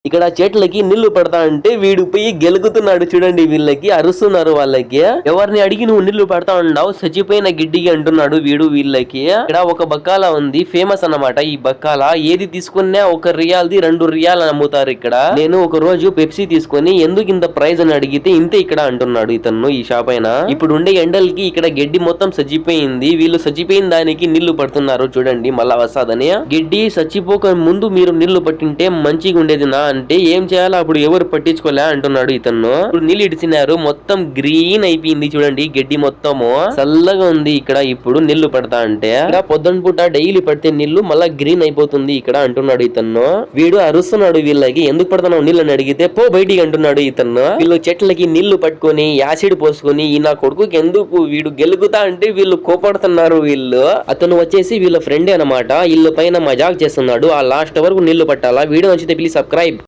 ఇక్కడ చెట్లకి నీళ్లు పడతా అంటే వీడు పోయి గెలుకుతున్నాడు చూడండి. వీళ్ళకి అరుస్తున్నారు వాళ్ళకి. ఎవరిని అడిగి నువ్వు నీళ్లు పడతా ఉన్నావు, చచ్చిపోయిన గిడ్డికి అంటున్నాడు వీడు వీళ్ళకి. ఇక్కడ ఒక బక్కాల ఉంది, ఫేమస్ అన్నమాట ఈ బక్కాల. ఏది తీసుకున్నా 1 రియాల్ది 2 రియాల్ అమ్ముతారు ఇక్కడ. నేను ఒక రోజు పెప్సీ తీసుకొని ఎందుకు ఇంత ప్రైజ్ అని అడిగితే ఇంతే ఇక్కడ అంటున్నాడు ఇతను ఈ షాప్ అయినా. ఇప్పుడు ఉండే ఎండలకి ఇక్కడ గడ్డి మొత్తం చచ్చిపోయింది. వీళ్ళు చచ్చిపోయిన దానికి నీళ్లు పడుతున్నారు చూడండి. మళ్ళా వస్తాదని గడ్డి చచ్చిపోక ముందు మీరు నీళ్లు పట్టింటే మంచిగా ఉండేది నా అంటే ఏం చేయాలో అప్పుడు ఎవరు పట్టించుకోలే అంటున్నాడు ఇతను. ఇప్పుడు నీళ్ళు ఇడిచినారు, మొత్తం గ్రీన్ అయిపోయింది చూడండి. గడ్డి మొత్తము చల్లగా ఉంది ఇక్కడ. ఇప్పుడు నీళ్లు పడతా అంటే ఇక్కడ పొద్దున పూట డైలీ పడితే నీళ్లు మళ్ళా గ్రీన్ అయిపోతుంది ఇక్కడ అంటున్నాడు ఇతను. వీడు అరుస్తున్నాడు వీళ్ళకి, ఎందుకు పడుతున్నావు నీళ్ళు అని అడిగితే పో బయటికి అంటున్నాడు ఇతను. వీళ్ళు చెట్లకి నీళ్లు పట్టుకొని యాసిడ్ పోసుకొని ఈ నా కొడుకుకి ఎందుకు వీడు గెలుగుతా అంటే వీళ్ళు కోపడుతున్నారు వీళ్ళు. అతను వచ్చేసి వీళ్ళ ఫ్రెండే అనమాట. వీళ్ళ పైన మజాక్ చేస్తున్నాడు. ఆ లాస్ట్ వరకు నీళ్లు పట్టాలా. వీడియో నచ్చితే ప్లీజ్ సబ్స్క్రైబ్.